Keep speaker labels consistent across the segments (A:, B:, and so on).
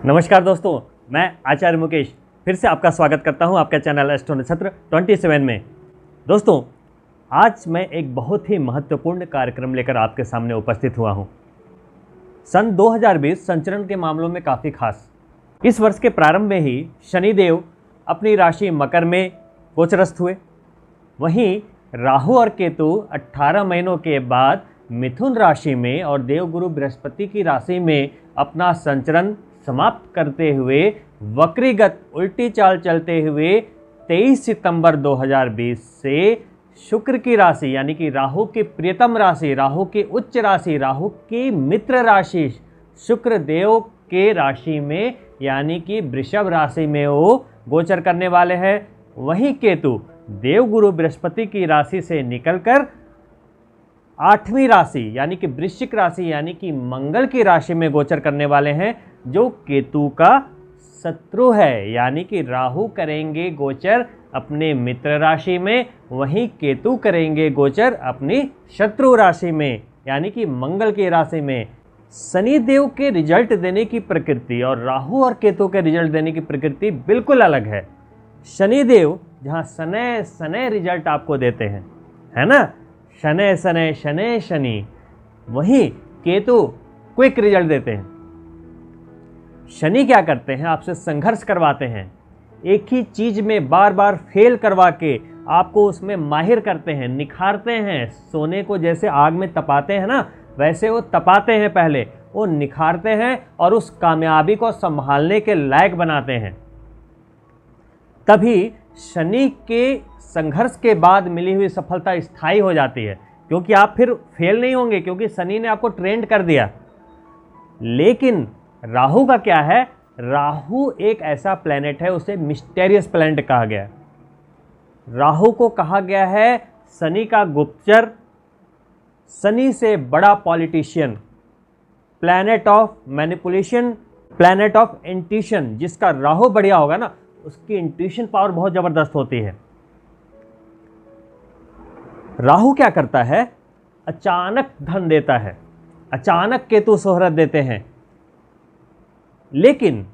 A: नमस्कार दोस्तों, मैं आचार्य मुकेश फिर से आपका स्वागत करता हूं आपका चैनल एस्ट्रो नक्षत्र 27 में। दोस्तों, आज मैं एक बहुत ही महत्वपूर्ण कार्यक्रम लेकर आपके सामने उपस्थित हुआ हूं। सन 2020 संचरण के मामलों में काफ़ी खास। इस वर्ष के प्रारंभ में ही शनिदेव अपनी राशि मकर में गोचरस्थ हुए। वहीं राहु और केतु 18 महीनों के बाद मिथुन राशि में और देवगुरु बृहस्पति की राशि में अपना संचरण समाप्त करते हुए वक्रीगत उल्टी चाल चलते हुए 23 सितंबर 2020 से शुक्र की राशि यानी कि राहु की प्रियतम राशि, राहु की उच्च राशि, राहु की मित्र राशि शुक्र देव के राशि में यानी कि वृषभ राशि में वो गोचर करने वाले हैं। वहीं केतु देवगुरु बृहस्पति की राशि से निकलकर 8वीं राशि यानी कि वृश्चिक राशि यानी कि मंगल की राशि में गोचर करने वाले हैं, जो केतु का शत्रु है। यानी कि राहु करेंगे गोचर अपने मित्र राशि में, वहीं केतु करेंगे गोचर अपनी शत्रु राशि में यानी कि मंगल की राशि में। शनि देव के रिजल्ट देने की प्रकृति और राहु और केतु के रिजल्ट देने की प्रकृति बिल्कुल अलग है। शनि देव जहाँ शनै शनै रिजल्ट आपको देते हैं, है ना, शनै शनै शनै शनि, वहीं केतु क्विक रिजल्ट देते हैं। शनि क्या करते हैं, आपसे संघर्ष करवाते हैं, एक ही चीज में बार बार फेल करवा के आपको उसमें माहिर करते हैं, निखारते हैं। सोने को जैसे आग में तपाते हैं ना, वैसे वो तपाते हैं, पहले वो निखारते हैं और उस कामयाबी को संभालने के लायक बनाते हैं। तभी शनि के संघर्ष के बाद मिली हुई सफलता स्थायी हो जाती है, क्योंकि आप फिर फेल नहीं होंगे, क्योंकि शनि ने आपको ट्रेंड कर दिया। लेकिन राहु का क्या है, राहु एक ऐसा प्लैनेट है, उसे मिस्टेरियस प्लैनेट कहा गया है। राहु को कहा गया है शनि का गुप्तचर, शनि से बड़ा politician, planet of manipulation, planet of intuition. जिसका राहु बढ़िया होगा ना, उसकी इंट्यूशन पावर बहुत जबरदस्त होती है। राहु क्या करता है, अचानक धन देता है, अचानक केतु शोहरत देते हैं। लेकिन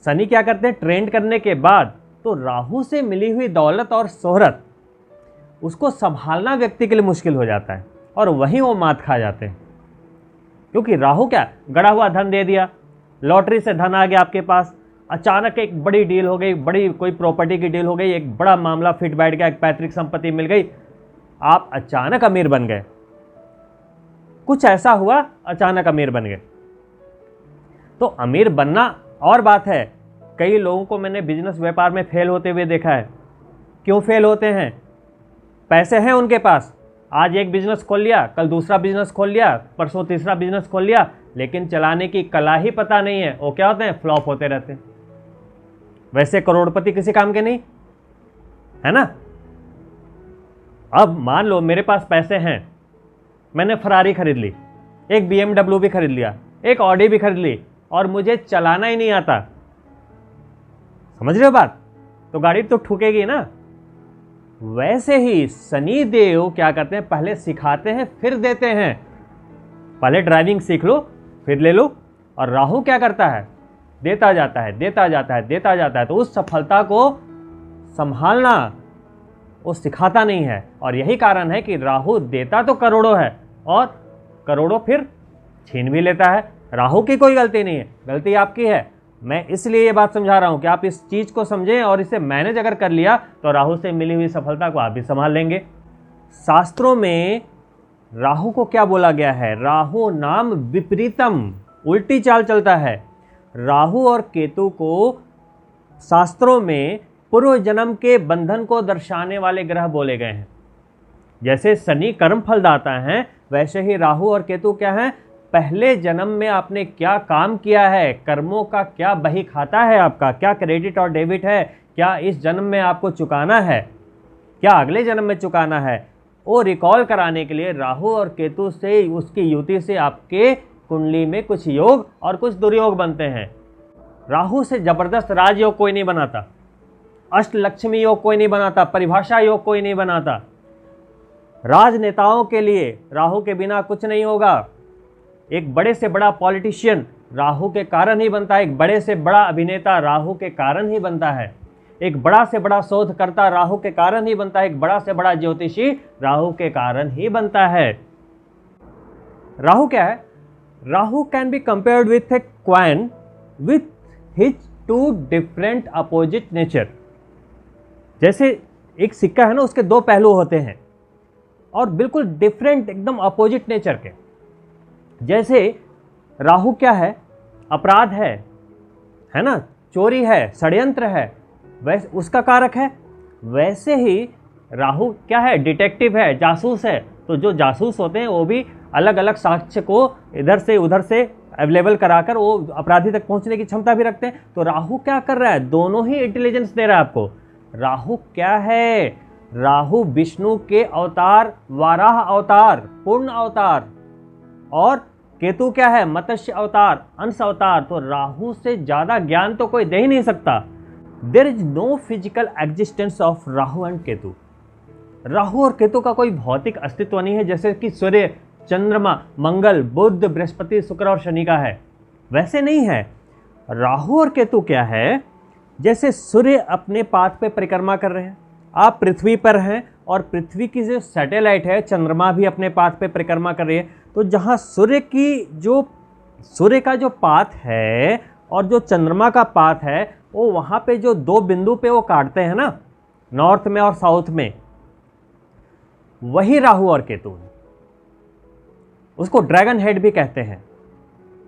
A: शनि क्या करते हैं, ट्रेंड करने के बाद तो राहु से मिली हुई दौलत और शोहरत उसको संभालना व्यक्ति के लिए मुश्किल हो जाता है और वहीं वो मात खा जाते हैं। क्योंकि राहु क्या, गड़ा हुआ धन दे दिया, लॉटरी से धन आ गया आपके पास, अचानक एक बड़ी डील हो गई, बड़ी कोई प्रॉपर्टी की डील हो गई, एक बड़ा मामला फिट बैठ गया, एक पैतृक संपत्ति मिल गई, आप अचानक अमीर बन गए। कुछ ऐसा हुआ, अचानक अमीर बन गए। तो अमीर बनना और बात है, कई लोगों को मैंने बिजनेस व्यापार में फेल होते हुए देखा है। क्यों फेल होते हैं, पैसे हैं उनके पास, आज एक बिजनेस खोल लिया, कल दूसरा बिजनेस खोल लिया, परसों तीसरा बिजनेस खोल लिया, लेकिन चलाने की कला ही पता नहीं है। वो क्या होते हैं, फ्लॉप होते रहते हैं। वैसे करोड़पति किसी काम के नहीं, है ना। अब मान लो मेरे पास पैसे हैं, मैंने फरारी खरीद ली, एक BMW भी खरीद लिया, एक ऑडी भी खरीद ली, और मुझे चलाना ही नहीं आता, समझ रहे हो बात, तो गाड़ी तो ठुकेगी ना। वैसे ही शनि देव क्या करते हैं, पहले सिखाते हैं फिर देते हैं। पहले ड्राइविंग सीख लो फिर ले लो। और राहु क्या करता है, देता जाता है, देता जाता है, देता जाता है। तो उस सफलता को संभालना वो सिखाता नहीं है। और यही कारण है कि राहु देता तो करोड़ों है और करोड़ों फिर छीन भी लेता है। राहु की कोई गलती नहीं है, गलती आपकी है। मैं इसलिए ये बात समझा रहा हूं कि आप इस चीज को समझें और इसे मैनेज अगर कर लिया तो राहु से मिली हुई सफलता को आप भी संभाल लेंगे। शास्त्रों में राहु को क्या बोला गया है, राहु नाम विपरीतम, उल्टी चाल चलता है। राहु और केतु को शास्त्रों में पूर्व जन्म के बंधन को दर्शाने वाले ग्रह बोले गए हैं। जैसे शनि कर्म फलदाता है, वैसे ही राहु और केतु क्या है, पहले जन्म में आपने क्या काम किया है, कर्मों का क्या बही खाता है, आपका क्या क्रेडिट और डेबिट है, क्या इस जन्म में आपको चुकाना है, क्या अगले जन्म में चुकाना है, वो रिकॉल कराने के लिए राहु और केतु से, उसकी युति से आपके कुंडली में कुछ योग और कुछ दुर्योग बनते हैं। राहु से जबरदस्त राजयोग कोई नहीं बनाता, अष्टलक्ष्मी योग कोई नहीं बनाता, परिभाषा योग कोई नहीं बनाता। राजनेताओं के लिए राहु के बिना कुछ नहीं होगा। एक बड़े से बड़ा पॉलिटिशियन राहु के कारण ही बनता है। एक बड़े से बड़ा अभिनेता राहु के कारण ही बनता है। एक बड़ा से बड़ा शोधकर्ता राहु के कारण ही बनता है। एक बड़ा से बड़ा ज्योतिषी राहु के कारण ही बनता है। राहु क्या है? Rahu can be compared with a coin with his two different opposite nature. जैसे एक सिक्का है ना, उसके दो पहलू होते हैं और बिल्कुल डिफरेंट, एकदम अपोजिट नेचर के। जैसे राहु क्या है? अपराध है ना, चोरी है, षड्यंत्र है, वैसे उसका कारक है। वैसे ही राहु क्या है? डिटेक्टिव है, जासूस है। तो जो जासूस होते हैं वो भी अलग अलग साक्ष्य को इधर से उधर से अवेलेबल कराकर वो अपराधी तक पहुंचने की क्षमता भी रखते हैं। तो राहु क्या कर रहा है? दोनों ही इंटेलिजेंस दे रहा है आपको। राहु क्या है? राहु विष्णु के अवतार, वाराह अवतार, पूर्ण अवतार। और केतु क्या है? मत्स्य अवतार, अंश अवतार। तो राहु से ज्यादा ज्ञान तो कोई दे ही नहीं सकता। There is no physical existence of Rahu and Ketu. Rahu और केतु का कोई भौतिक अस्तित्व नहीं है, जैसे कि सूर्य, चंद्रमा, मंगल, बुध, बृहस्पति, शुक्र और शनि का है, वैसे नहीं है। राहु और केतु क्या है? जैसे सूर्य अपने पाथ पे परिक्रमा कर रहे हैं, आप पृथ्वी पर हैं और पृथ्वी की जो सैटेलाइट है चंद्रमा भी अपने पाथ पे परिक्रमा कर रही है। तो जहाँ सूर्य का जो पाथ है और जो चंद्रमा का पाथ है, वो वहाँ पे जो दो बिंदु पे वो काटते हैं ना, नॉर्थ में और साउथ में, वही राहु और केतु है। उसको ड्रैगन हेड भी कहते हैं।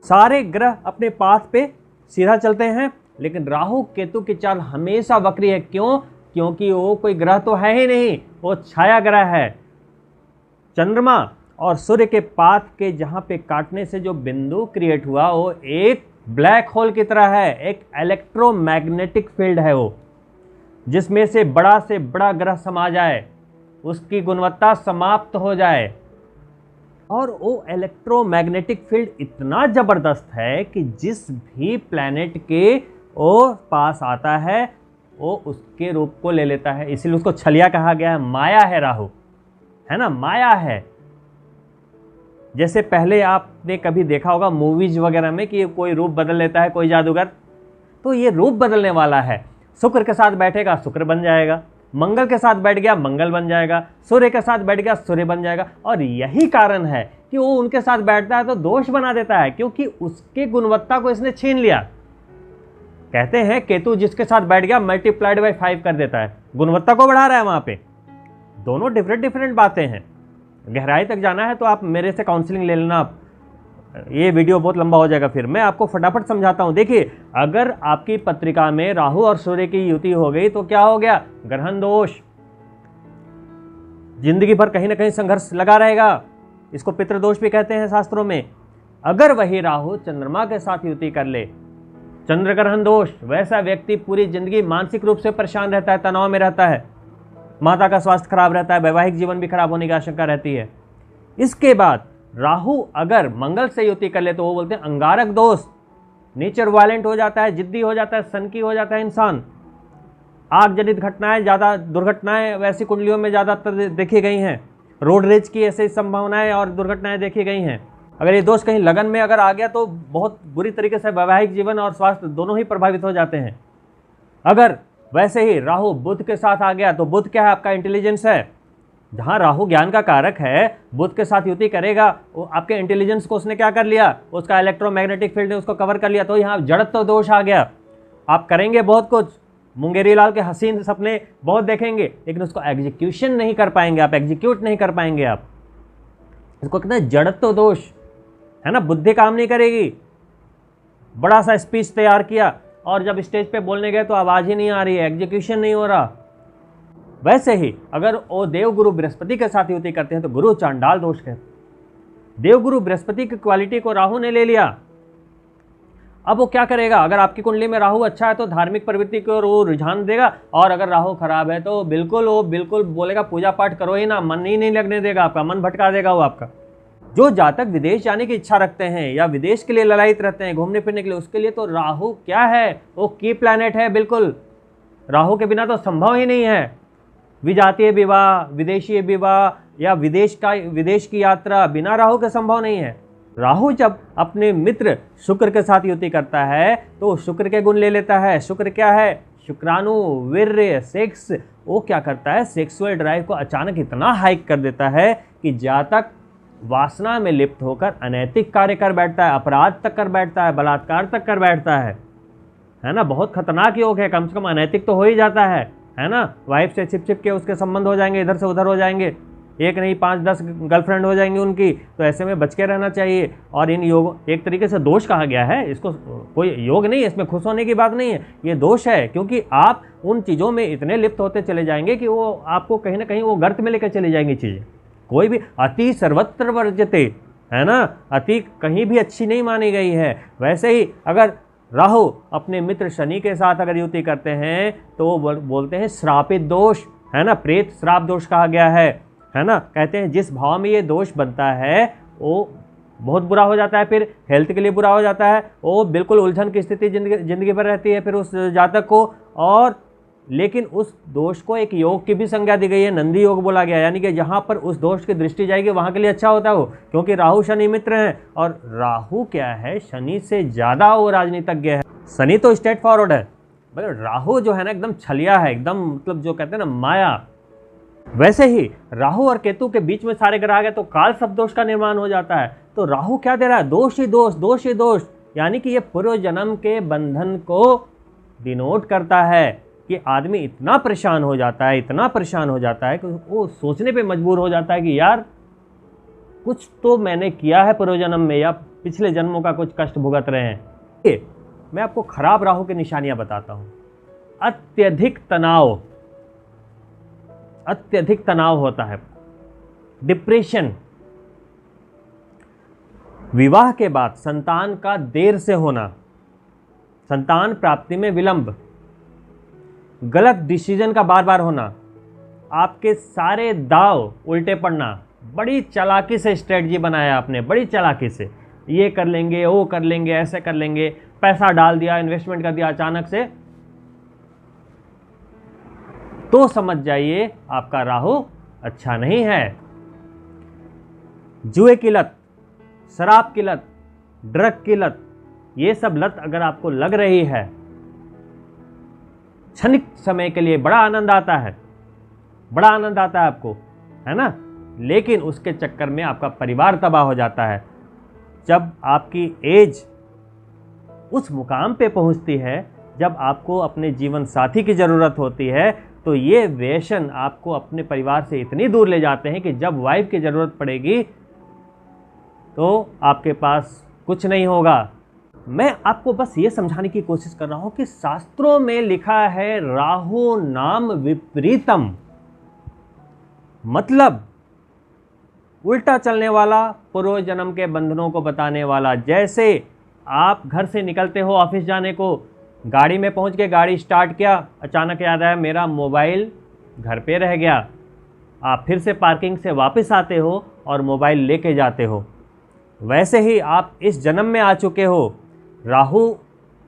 A: सारे ग्रह अपने पाथ पे सीधा चलते हैं, लेकिन राहु केतु की चाल हमेशा वक्री है। क्यों? क्योंकि वो कोई ग्रह तो है ही नहीं, वो छाया ग्रह है। चंद्रमा और सूर्य के पाथ के जहां पे काटने से जो बिंदु क्रिएट हुआ, वो एक ब्लैक होल की तरह है, एक इलेक्ट्रोमैग्नेटिक फील्ड है वो, जिसमें से बड़ा ग्रह समा जाए, उसकी गुणवत्ता समाप्त हो जाए। और वो इलेक्ट्रोमैग्नेटिक फील्ड इतना ज़बरदस्त है कि जिस भी प्लैनेट के वो पास आता है वो उसके रूप को ले लेता है। इसीलिए उसको छलिया कहा गया है। माया है राहु, है ना, माया है। जैसे पहले आपने कभी देखा होगा मूवीज वगैरह में कि कोई रूप बदल लेता है कोई जादूगर, तो ये रूप बदलने वाला है। शुक्र के साथ बैठेगा शुक्र बन जाएगा, मंगल के साथ बैठ गया मंगल बन जाएगा, सूर्य के साथ बैठ गया सूर्य बन जाएगा। और यही कारण है कि वो उनके साथ बैठता है तो दोष बना देता है, क्योंकि उसके गुणवत्ता को इसने छीन लिया। कहते हैं केतु जिसके साथ बैठ गया मल्टीप्लाइड बाई 5 कर देता है, गुणवत्ता को बढ़ा रहा है वहां पे। दोनों डिफरेंट बातें हैं। गहराई तक जाना है तो आप मेरे से काउंसलिंग ले लेना। आप ये वीडियो बहुत लंबा हो जाएगा, फिर मैं आपको फटाफट समझाता हूं। देखिए, अगर आपकी पत्रिका में राहु और सूर्य की युति हो गई तो क्या हो गया? ग्रहण दोष। जिंदगी भर कहीं ना कहीं संघर्ष लगा रहेगा। इसको पितृदोष भी कहते हैं शास्त्रों में। अगर वही राहु चंद्रमा के साथ युति कर ले, चंद्र ग्रहण दोष, वैसा व्यक्ति पूरी जिंदगी मानसिक रूप से परेशान रहता है, तनाव में रहता है, माता का स्वास्थ्य खराब रहता है, वैवाहिक जीवन भी खराब होने की आशंका रहती है। इसके बाद राहु अगर मंगल से युति कर ले तो वो बोलते हैं अंगारक दोष। नेचर वायलेंट हो जाता है, जिद्दी हो जाता है, सनकी हो जाता है इंसान। आग जनित घटनाएं, ज़्यादा दुर्घटनाएं वैसी कुंडलियों में ज़्यादातर देखी गई हैं। रोड रेज की ऐसी संभावनाएं और दुर्घटनाएं देखी गई हैं। अगर ये दोष कहीं लगन में अगर आ गया तो बहुत बुरी तरीके से वैवाहिक जीवन और स्वास्थ्य दोनों ही प्रभावित हो जाते हैं। अगर वैसे ही राहु बुध के साथ आ गया तो बुध क्या है? आपका इंटेलिजेंस है। जहां राहु ज्ञान का कारक है, बुध के साथ युति करेगा, वो आपके इंटेलिजेंस को उसने क्या कर लिया? उसका इलेक्ट्रोमैग्नेटिक फील्ड ने उसको कवर कर लिया। तो यहाँ जड़त्व दोष आ गया। आप करेंगे बहुत कुछ, मुंगेरी लाल के हसीन सपने बहुत देखेंगे, लेकिन उसको एग्जीक्यूशन नहीं कर पाएंगे, आप एग्जीक्यूट नहीं कर पाएंगे। आप इसको कहते हैं जड़त्व दोष, है ना। बुद्धि काम नहीं करेगी। बड़ा सा स्पीच तैयार किया और जब स्टेज पे बोलने गए तो आवाज ही नहीं आ रही है, एग्जीक्यूशन नहीं हो रहा। वैसे ही अगर वो देवगुरु बृहस्पति के साथ युति करते हैं तो गुरु चांडाल दोष कहते हैं। देवगुरु बृहस्पति की क्वालिटी को राहु ने ले लिया। अब वो क्या करेगा? अगर आपकी कुंडली में राहु अच्छा है तो धार्मिक प्रवृत्ति की ओर वो रुझान देगा, और अगर राहु खराब है तो बिल्कुल बोलेगा पूजा पाठ करो ही ना, मन ही नहीं लगने देगा आपका, मन भटका देगा वो आपका। जो जातक विदेश जाने की इच्छा रखते हैं या विदेश के लिए ललायित रहते हैं घूमने फिरने के लिए, उसके लिए तो राहु क्या है? वो की प्लैनेट है। बिल्कुल राहु के बिना तो संभव ही नहीं है। विजातीय विवाह, विदेशीय विवाह या विदेश की यात्रा बिना राहु के संभव नहीं है। राहु जब अपने मित्र शुक्र के साथ युति करता है तो शुक्र के गुण ले लेता है। शुक्र क्या है? शुक्राणु, वीर्य, सेक्स। वो क्या करता है? सेक्सुअल ड्राइव को अचानक इतना हाइक कर देता है कि जातक वासना में लिप्त होकर अनैतिक कार्य कर बैठता है, अपराध तक कर बैठता है, बलात्कार तक कर बैठता है ना। बहुत खतरनाक योग है, कम से कम अनैतिक तो हो ही जाता है ना। वाइफ से छिप छिप के उसके संबंध हो जाएंगे, इधर से उधर हो जाएंगे, एक नहीं 5-10 गर्लफ्रेंड हो जाएंगी उनकी। तो ऐसे में बच के रहना चाहिए। और इन योग एक तरीके से दोष कहा गया है इसको, कोई योग नहीं है, इसमें खुश होने की बात नहीं है, ये दोष है। क्योंकि आप उन चीज़ों में इतने लिप्त होते चले जाएंगे कि वो आपको कहीं ना कहीं वो गर्त में लेकर चली जाएंगी चीज़ें। कोई भी अति सर्वत्र वर्जते, है ना, अति कहीं भी अच्छी नहीं मानी गई है। वैसे ही अगर राहु अपने मित्र शनि के साथ अगर युति करते हैं तो वो बोलते हैं श्रापित दोष, है ना, प्रेत श्राप दोष कहा गया है ना। कहते हैं जिस भाव में ये दोष बनता है वो बहुत बुरा हो जाता है, फिर हेल्थ के लिए बुरा हो जाता है, वो बिल्कुल उलझन की स्थिति जिंदगी भर रहती है फिर उस जातक को। और लेकिन उस दोष को एक योग की भी संज्ञा दी गई है, नंदी योग बोला गया, यानी कि जहाँ पर उस दोष की दृष्टि जाएगी वहाँ के लिए अच्छा होता है वो, क्योंकि राहु शनि मित्र हैं। और राहु क्या है? शनि से ज़्यादा वो राजनीतिज्ञ है। शनि तो स्ट्रेट फॉरवर्ड है, मगर राहु जो है ना एकदम छलिया है, एकदम मतलब जो कहते हैं ना माया। वैसे ही राहु और केतु के बीच में सारे ग्रह आ गए तो काल सब दोष का निर्माण हो जाता है। तो राहु क्या दे रहा है? दोष ही दोष, दोष ही दोष, यानी कि ये पूर्व जन्म के बंधन को डिनोट करता है कि आदमी इतना परेशान हो जाता है, इतना परेशान हो जाता है कि वो सोचने पे मजबूर हो जाता है कि यार कुछ तो मैंने किया है पूर्व जन्म में, या पिछले जन्मों का कुछ कष्ट भुगत रहे हैं। मैं आपको खराब राहु की निशानियां बताता हूं। अत्यधिक तनाव होता है, डिप्रेशन, विवाह के बाद संतान का देर से होना, संतान प्राप्ति में विलंब, गलत डिसीजन का बार बार होना, आपके सारे दाव उल्टे पड़ना। बड़ी चालाकी से स्ट्रेटजी बनाया आपने, बड़ी चालाकी से, ये कर लेंगे, वो कर लेंगे, ऐसे कर लेंगे, पैसा डाल दिया, इन्वेस्टमेंट कर दिया अचानक से, तो समझ जाइए आपका राहु अच्छा नहीं है। जुए की लत, शराब की लत, ड्रग की लत, ये सब लत अगर आपको लग रही है, क्षणिक समय के लिए बड़ा आनंद आता है, बड़ा आनंद आता है आपको, है ना, लेकिन उसके चक्कर में आपका परिवार तबाह हो जाता है। जब आपकी एज उस मुकाम पे पहुंचती है जब आपको अपने जीवन साथी की ज़रूरत होती है, तो ये व्यसन आपको अपने परिवार से इतनी दूर ले जाते हैं कि जब वाइफ की ज़रूरत पड़ेगी तो आपके पास कुछ नहीं होगा। मैं आपको बस ये समझाने की कोशिश कर रहा हूँ कि शास्त्रों में लिखा है राहु नाम विपरीतम, मतलब उल्टा चलने वाला, पूर्व जन्म के बंधनों को बताने वाला। जैसे आप घर से निकलते हो ऑफिस जाने को, गाड़ी में पहुंच के गाड़ी स्टार्ट किया, अचानक याद आया मेरा मोबाइल घर पे रह गया, आप फिर से पार्किंग से वापस आते हो और मोबाइल लेके जाते हो। वैसे ही आप इस जन्म में आ चुके हो, राहु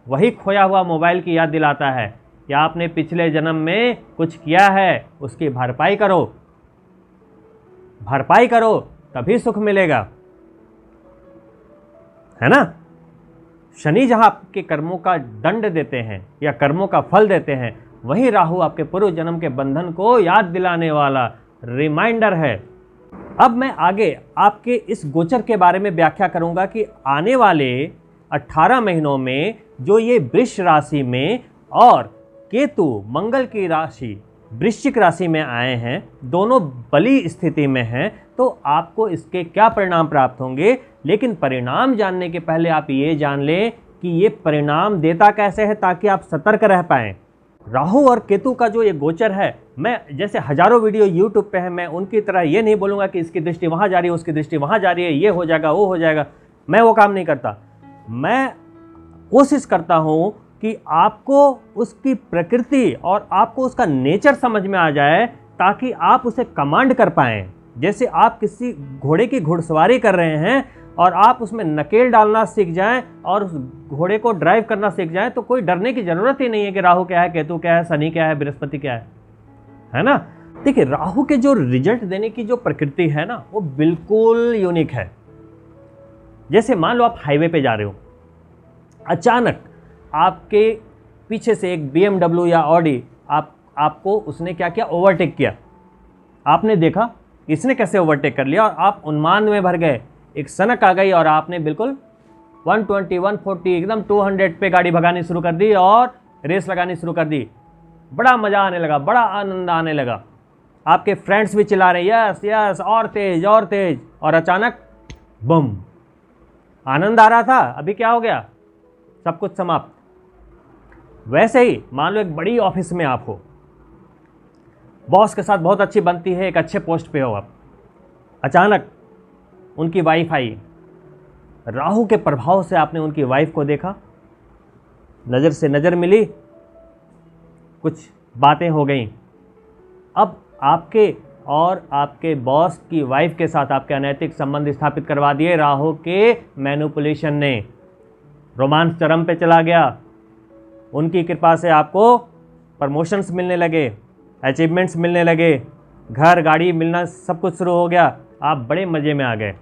A: वही खोया हुआ मोबाइल की याद दिलाता है कि आपने पिछले जन्म में कुछ किया है, उसकी भरपाई करो, भरपाई करो, तभी सुख मिलेगा, है ना। शनि जहां आपके कर्मों का दंड देते हैं या कर्मों का फल देते हैं, वही राहु आपके पूर्व जन्म के बंधन को याद दिलाने वाला रिमाइंडर है। अब मैं आगे आपके इस गोचर के बारे में व्याख्या करूंगा कि आने वाले 18 महीनों में जो ये वृष राशि में और केतु मंगल की राशि वृश्चिक राशि में आए हैं, दोनों बली स्थिति में हैं, तो आपको इसके क्या परिणाम प्राप्त होंगे। लेकिन परिणाम जानने के पहले आप ये जान लें कि ये परिणाम देता कैसे है, ताकि आप सतर्क रह पाएं। राहु और केतु का जो ये गोचर है, मैं जैसे हजारों वीडियो यूट्यूब पे है, मैं उनकी तरह ये नहीं बोलूँगा कि इसकी दृष्टि वहाँ जा रही है, उसकी दृष्टि वहाँ जा रही है, ये हो जाएगा, वो हो जाएगा। मैं वो काम नहीं करता। मैं कोशिश करता हूँ कि आपको उसकी प्रकृति और आपको उसका नेचर समझ में आ जाए, ताकि आप उसे कमांड कर पाएँ। जैसे आप किसी घोड़े की घुड़सवारी कर रहे हैं और आप उसमें नकेल डालना सीख जाएं और उस घोड़े को ड्राइव करना सीख जाएं, तो कोई डरने की ज़रूरत ही नहीं है कि राहु क्या है, केतु क्या है, शनि क्या है, बृहस्पति क्या है ना। देखिए, राहु के जो रिजल्ट देने की जो प्रकृति है ना, वो बिल्कुल यूनिक है। जैसे मान लो आप हाईवे पे जा रहे हो, अचानक आपके पीछे से एक BMW या ऑडी आपको उसने क्या किया, ओवरटेक किया। आपने देखा इसने कैसे ओवरटेक कर लिया और आप उन्माद में भर गए, एक सनक आ गई और आपने बिल्कुल 120, 140 एकदम 200 पे गाड़ी भगानी शुरू कर दी और रेस लगानी शुरू कर दी। बड़ा मज़ा आने लगा, बड़ा आनंद आने लगा, आपके फ्रेंड्स भी चिल्ला रहे यस यस और तेज और तेज, और अचानक बम। आनंद आ रहा था, अभी क्या हो गया, सब कुछ समाप्त। वैसे ही मान लो एक बड़ी ऑफिस में आप हो, बॉस के साथ बहुत अच्छी बनती है, एक अच्छे पोस्ट पे हो आप, अचानक उनकी वाइफ आई, राहु के प्रभाव से आपने उनकी वाइफ को देखा, नज़र से नज़र मिली, कुछ बातें हो गई। अब आपके और आपके बॉस की वाइफ के साथ आपके अनैतिक संबंध स्थापित करवा दिए राहु के मैनिपुलेशन ने। रोमांस चरम पे चला गया, उनकी कृपा से आपको प्रमोशंस मिलने लगे, अचीवमेंट्स मिलने लगे, घर गाड़ी मिलना सब कुछ शुरू हो गया, आप बड़े मज़े में आ गए,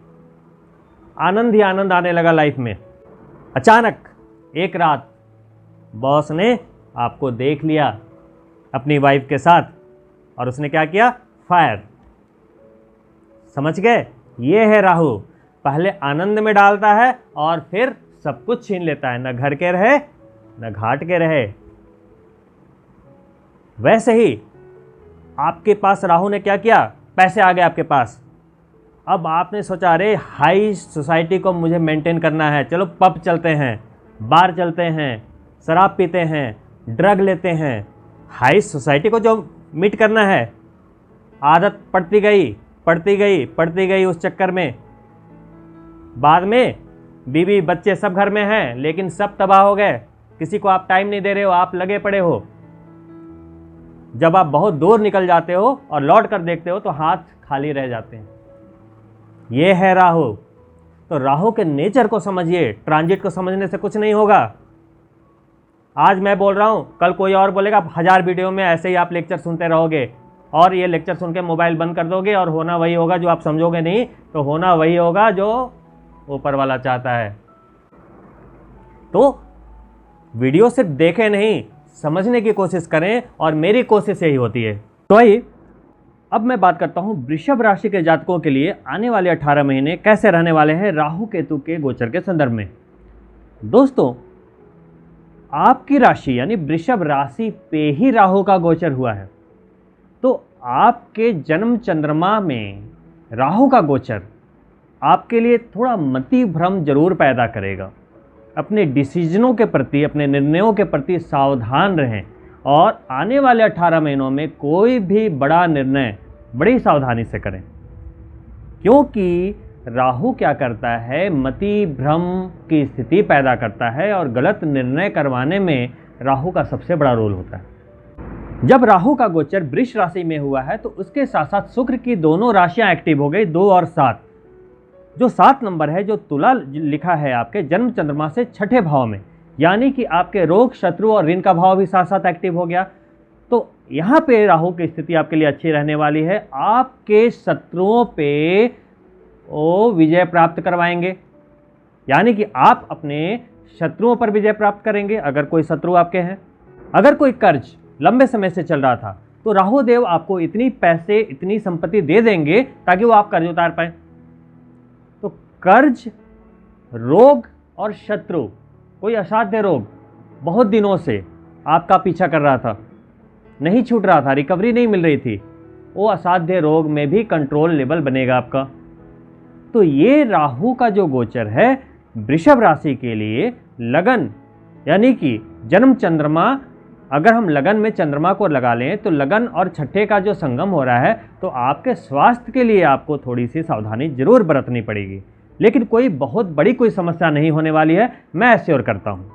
A: आनंद ही आनंद आने लगा लाइफ में। अचानक एक रात बॉस ने आपको देख लिया अपनी वाइफ के साथ और उसने क्या किया, फायर। समझ गए, ये है राहु, पहले आनंद में डालता है और फिर सब कुछ छीन लेता है, न घर के रहे न घाट के रहे। वैसे ही आपके पास राहु ने क्या किया, पैसे आ गए आपके पास। अब आपने सोचा अरे हाई सोसाइटी को मुझे मेंटेन करना है, चलो पब चलते हैं, बार चलते हैं, शराब पीते हैं, ड्रग लेते हैं। हाई सोसाइटी को जो मीट करना है, आदत पड़ती गई पड़ती गई पड़ती गई, उस चक्कर में बाद में बीवी बच्चे सब घर में हैं लेकिन सब तबाह हो गए, किसी को आप टाइम नहीं दे रहे हो, आप लगे पड़े हो। जब आप बहुत दूर निकल जाते हो और लौट कर देखते हो तो हाथ खाली रह जाते हैं। ये है राहु। तो राहु के नेचर को समझिए, ट्रांजिट को समझने से कुछ नहीं होगा। आज मैं बोल रहा हूँ, कल कोई और बोलेगा, 1000 वीडियो में ऐसे ही आप लेक्चर सुनते रहोगे और ये लेक्चर सुन के मोबाइल बंद कर दोगे और होना वही होगा जो आप समझोगे नहीं, तो होना वही होगा जो ऊपर वाला चाहता है। तो वीडियो सिर्फ देखें नहीं, समझने की कोशिश करें, और मेरी कोशिश यही होती है। तो आइए अब मैं बात करता हूँ वृषभ राशि के जातकों के लिए आने वाले 18 महीने कैसे रहने वाले हैं राहु केतु के गोचर के संदर्भ में। दोस्तों, आपकी राशि यानी वृषभ राशि पे ही राहु का गोचर हुआ है, तो आपके जन्म चंद्रमा में राहु का गोचर आपके लिए थोड़ा मति भ्रम जरूर पैदा करेगा। अपने डिसीजनों के प्रति, अपने निर्णयों के प्रति सावधान रहें और आने वाले 18 महीनों में कोई भी बड़ा निर्णय बड़ी सावधानी से करें, क्योंकि राहु क्या करता है, मति भ्रम की स्थिति पैदा करता है और गलत निर्णय करवाने में राहु का सबसे बड़ा रोल होता है। जब राहु का गोचर वृष राशि में हुआ है तो उसके साथ साथ शुक्र की दोनों राशियां एक्टिव हो गई, 2 और 7। जो 7 नंबर है, जो तुला लिखा है आपके जन्म चंद्रमा से 6ठे भाव में, यानी कि आपके रोग, शत्रु और ऋण का भाव भी साथ साथ एक्टिव हो गया। तो यहाँ पे राहु की स्थिति आपके लिए अच्छी रहने वाली है। आपके शत्रुओं पे वो विजय प्राप्त करवाएंगे, यानी कि आप अपने शत्रुओं पर विजय प्राप्त करेंगे अगर कोई शत्रु आपके हैं। अगर कोई कर्ज लंबे समय से चल रहा था तो राहु देव आपको इतनी पैसे, इतनी संपत्ति दे देंगे ताकि वो आप कर्ज उतार पाए। तो कर्ज, रोग और शत्रु, कोई असाध्य रोग बहुत दिनों से आपका पीछा कर रहा था, नहीं छूट रहा था, रिकवरी नहीं मिल रही थी, वो असाध्य रोग में भी कंट्रोल लेवल बनेगा आपका। तो ये राहु का जो गोचर है वृषभ राशि के लिए लगन, यानी कि जन्म चंद्रमा, अगर हम लगन में चंद्रमा को लगा लें तो लगन और छठे का जो संगम हो रहा है, तो आपके स्वास्थ्य के लिए आपको थोड़ी सी सावधानी जरूर बरतनी पड़ेगी, लेकिन कोई बहुत बड़ी कोई समस्या नहीं होने वाली है, मैं एश्योर करता हूँ।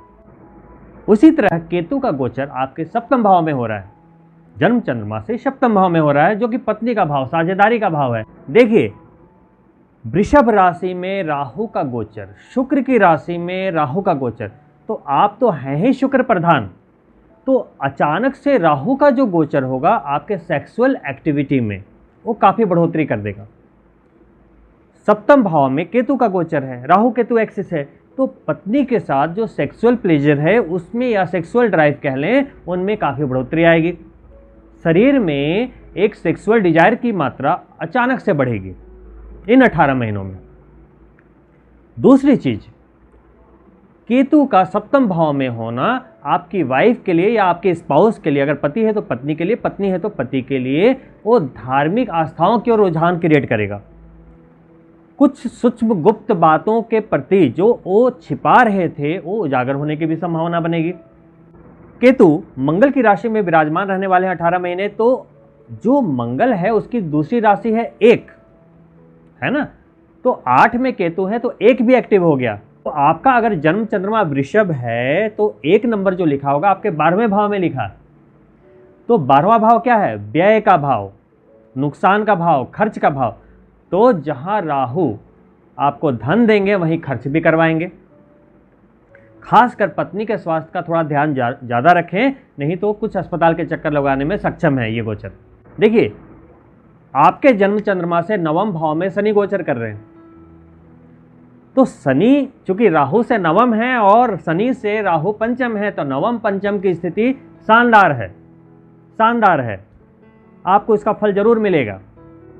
A: उसी तरह केतु का गोचर आपके सप्तम भाव में हो रहा है, जन्म चंद्रमा से सप्तम भाव में हो रहा है, जो कि पत्नी का भाव, साझेदारी का भाव है। देखिए, वृषभ राशि में राहु का गोचर, शुक्र की राशि में राहु का गोचर, तो आप तो हैं ही शुक्र प्रधान, तो अचानक से राहु का जो गोचर होगा आपके सेक्सुअल एक्टिविटी में वो काफ़ी बढ़ोतरी कर देगा। सप्तम भाव में केतु का गोचर है, राहु केतु एक्सिस है, तो पत्नी के साथ जो सेक्सुअल प्लेजर है उसमें या सेक्सुअल ड्राइव कह लें, उनमें काफ़ी बढ़ोतरी आएगी। शरीर में एक सेक्सुअल डिजायर की मात्रा अचानक से बढ़ेगी इन 18 महीनों में। दूसरी चीज, केतु का सप्तम भाव में होना आपकी वाइफ के लिए या आपके स्पाउस के लिए, अगर पति है तो पत्नी के लिए, पत्नी है तो पति के लिए, वो धार्मिक आस्थाओं की ओर रुझान क्रिएट करेगा। कुछ सूक्ष्म गुप्त बातों के प्रति जो वो छिपा रहे थे वो उजागर होने की भी संभावना बनेगी। केतु मंगल की राशि में विराजमान रहने वाले हैं 18 महीने, तो जो मंगल है उसकी दूसरी राशि है एक, है ना, तो 8 में केतु है तो एक भी एक्टिव हो गया। तो आपका अगर जन्म चंद्रमा वृषभ है तो 1 नंबर जो लिखा होगा आपके 12वें भाव में लिखा। तो 12वां भाव क्या है? व्यय का भाव, नुकसान का भाव, खर्च का भाव। तो जहां राहु आपको धन देंगे वहीं खर्च भी करवाएंगे। खासकर पत्नी के स्वास्थ्य का थोड़ा ध्यान ज़्यादा रखें, नहीं तो कुछ अस्पताल के चक्कर लगाने में सक्षम है ये गोचर। देखिए, आपके जन्म चंद्रमा से 9वें भाव में शनि गोचर कर रहे हैं, तो शनि चूंकि राहु से 9म है और शनि से राहु पंचम है, तो 9म पंचम की स्थिति शानदार है, शानदार है। आपको इसका फल जरूर मिलेगा।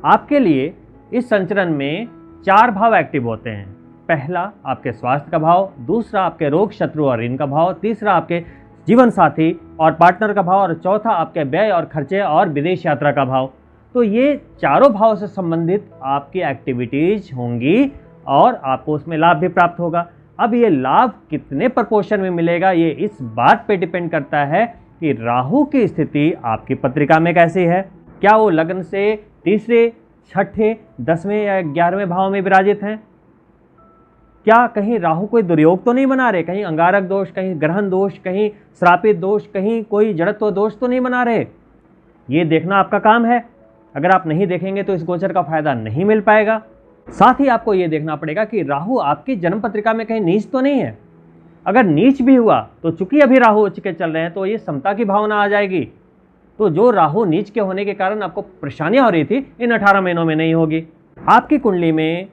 A: आपके लिए इस संचरण में 4 भाव एक्टिव होते हैं। पहला आपके स्वास्थ्य का भाव, दूसरा आपके रोग शत्रु और ऋण का भाव, तीसरा आपके जीवन साथी और पार्टनर का भाव, और चौथा आपके व्यय और खर्चे और विदेश यात्रा का भाव। तो ये चारों भाव से संबंधित आपकी एक्टिविटीज होंगी और आपको उसमें लाभ भी प्राप्त होगा। अब ये लाभ कितने प्रपोर्शन में मिलेगा ये इस बात पे डिपेंड करता है कि राहु की स्थिति आपकी पत्रिका में कैसी है। क्या वो लग्न से तीसरे, छठे, 10वें या 11वें भाव में विराजित हैं? क्या कहीं राहु कोई दुर्योग तो नहीं बना रहे? कहीं अंगारक दोष, कहीं ग्रहण दोष, कहीं श्रापित दोष, कहीं कोई जड़त्व दोष तो नहीं बना रहे? ये देखना आपका काम है। अगर आप नहीं देखेंगे तो इस गोचर का फायदा नहीं मिल पाएगा। साथ ही आपको ये देखना पड़ेगा कि राहु आपकी जन्म पत्रिका में कहीं नीच तो नहीं है। अगर नीच भी हुआ तो चूंकि अभी राहु उच्च के चल रहे हैं तो ये समता की भावना आ जाएगी। तो जो राहु नीच के होने के कारण आपको परेशानियां हो रही थी, इन 18 महीनों में नहीं होगी। आपकी कुंडली में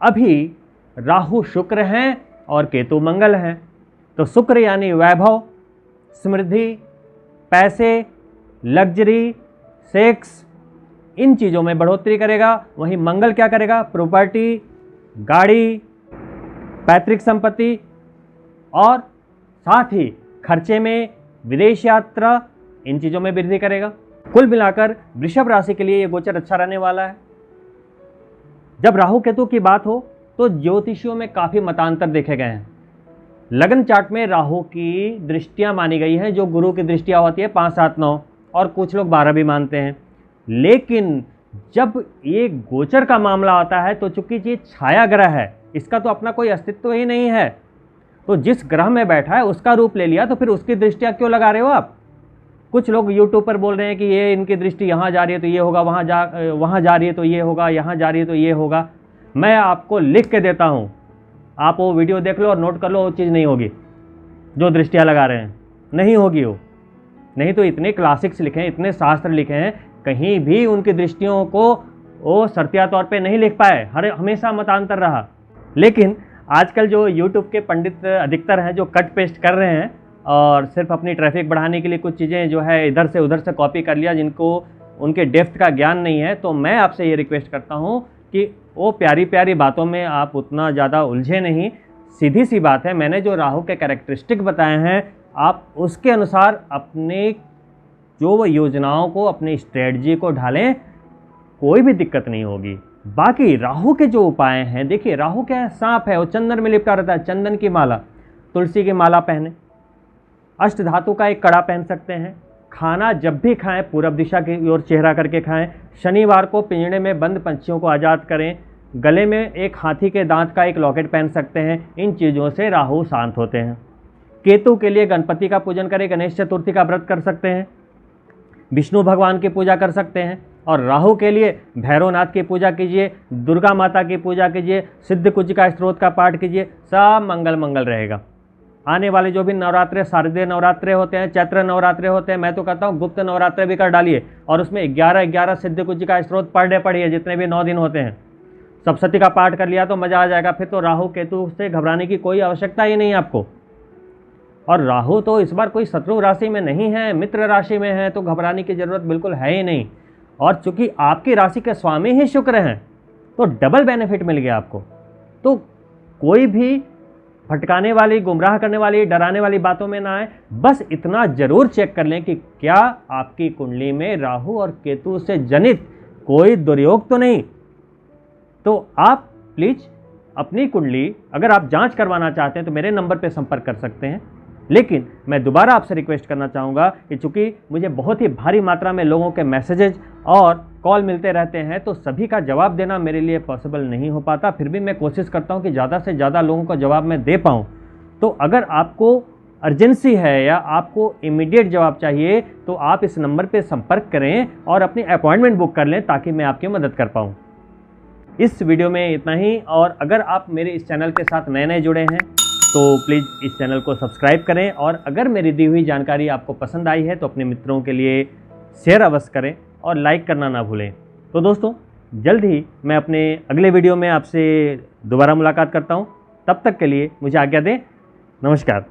A: अभी राहु शुक्र हैं और केतु मंगल हैं, तो शुक्र यानी वैभव, समृद्धि, पैसे, लग्जरी, सेक्स, इन चीज़ों में बढ़ोतरी करेगा। वहीं मंगल क्या करेगा? प्रॉपर्टी, गाड़ी, पैतृक संपत्ति और साथ ही खर्चे में, विदेश यात्रा, इन चीज़ों में वृद्धि करेगा। कुल मिलाकर वृषभ राशि के लिए ये गोचर अच्छा रहने वाला है। जब राहु केतु की बात हो तो ज्योतिषियों में काफ़ी मतांतर देखे गए हैं। लग्न चार्ट में राहु की दृष्टियां मानी गई हैं, जो गुरु की दृष्टियां होती है 5, 7, 9 और कुछ लोग 12 भी मानते हैं। लेकिन जब ये गोचर का मामला आता है तो चूंकि ये छाया ग्रह है, इसका तो अपना कोई अस्तित्व ही नहीं है, तो जिस ग्रह में बैठा है उसका रूप ले लिया, तो फिर उसकी दृष्टियां क्यों लगा रहे हो आप? कुछ लोग यूट्यूब पर बोल रहे हैं कि ये इनकी दृष्टि यहाँ जा रही है तो ये होगा, वहाँ जा रही है तो ये होगा, यहाँ जा रही है तो ये होगा। मैं आपको लिख के देता हूँ, आप वो वीडियो देख लो और नोट कर लो, वो चीज़ नहीं होगी जो दृष्टियाँ लगा रहे हैं, नहीं होगी वो। नहीं तो इतने क्लासिक्स लिखे हैं, इतने शास्त्र लिखे हैं, कहीं भी उनकी दृष्टियों को वो शर्तिया तौर पे नहीं लिख पाए, हमेशा मतांतर रहा। लेकिन आजकल जो यूट्यूब के पंडित अधिकतर हैं जो कट पेस्ट कर रहे हैं और सिर्फ अपनी ट्रैफिक बढ़ाने के लिए कुछ चीज़ें जो है इधर से उधर से कॉपी कर लिया, जिनको उनके डेप्थ का ज्ञान नहीं है, तो मैं आपसे ये रिक्वेस्ट करता हूँ कि वो प्यारी प्यारी बातों में आप उतना ज़्यादा उलझे नहीं। सीधी सी बात है, मैंने जो राहु के कैरेक्टरिस्टिक बताए हैं आप उसके अनुसार अपने जो योजनाओं को, अपनी स्ट्रेटजी को ढालें, कोई भी दिक्कत नहीं होगी। बाकी राहु के जो उपाय हैं, देखिए राहु क्या है? सांप है, वो चंदन में लिपटा रहता है। चंदन की माला, तुलसी की माला पहने, अष्ट धातु का एक कड़ा पहन सकते हैं। खाना जब भी खाएं पूरब दिशा की ओर चेहरा करके खाएं। शनिवार को पिंजड़े में बंद पंछियों को आज़ाद करें। गले में एक हाथी के दांत का एक लॉकेट पहन सकते हैं। इन चीज़ों से राहु शांत होते हैं। केतु के लिए गणपति का पूजन करें, गणेश चतुर्थी का व्रत कर सकते हैं, विष्णु भगवान की पूजा कर सकते हैं। और राहु के लिए भैरवनाथ की पूजा कीजिए, दुर्गा माता की पूजा कीजिए, सिद्ध कुंजिका स्त्रोत का पाठ कीजिए, सब मंगल मंगल रहेगा। आने वाले जो भी नवरात्रे, शारदीय नवरात्रे होते हैं, चैत्र नवरात्रे होते हैं, मैं तो कहता हूँ गुप्त नवरात्रे भी कर डालिए और उसमें 11-11 सिद्ध कुंजिका स्त्रोत पर डे पढ़िए, जितने भी 9 दिन होते हैं। सप्तशती का पाठ कर लिया तो मज़ा आ जाएगा, फिर तो राहु केतु से घबराने की कोई आवश्यकता ही नहीं आपको। और राहु तो इस बार कोई शत्रु राशि में नहीं है, मित्र राशि में है, तो घबराने की ज़रूरत बिल्कुल है ही नहीं। और चूंकि आपकी राशि के स्वामी ही शुक्र हैं तो डबल बेनिफिट मिल गया आपको। तो कोई भी भटकाने वाली, गुमराह करने वाली, डराने वाली बातों में ना आए। बस इतना जरूर चेक कर लें कि क्या आपकी कुंडली में राहु और केतु से जनित कोई दुर्योग तो नहीं। तो आप प्लीज़ अपनी कुंडली अगर आप जांच करवाना चाहते हैं तो मेरे नंबर पर संपर्क कर सकते हैं। लेकिन मैं दोबारा आपसे रिक्वेस्ट करना चाहूँगा कि चूँकि मुझे बहुत ही भारी मात्रा में लोगों के मैसेजेज और कॉल मिलते रहते हैं तो सभी का जवाब देना मेरे लिए पॉसिबल नहीं हो पाता। फिर भी मैं कोशिश करता हूँ कि ज़्यादा से ज़्यादा लोगों का जवाब मैं दे पाऊँ। तो अगर आपको अर्जेंसी है या आपको इमीडिएट जवाब चाहिए तो आप इस नंबर पर संपर्क करें और अपनी अपॉइंटमेंट बुक कर लें ताकि मैं आपकी मदद कर पाऊँ। इस वीडियो में इतना ही। और अगर आप मेरे इस चैनल के साथ नए जुड़े हैं तो प्लीज़ इस चैनल को सब्सक्राइब करें। और अगर मेरी दी हुई जानकारी आपको पसंद आई है तो अपने मित्रों के लिए शेयर अवश्य करें और लाइक करना ना भूलें। तो दोस्तों, जल्द ही मैं अपने अगले वीडियो में आपसे दोबारा मुलाकात करता हूं। तब तक के लिए मुझे आज्ञा दें। नमस्कार।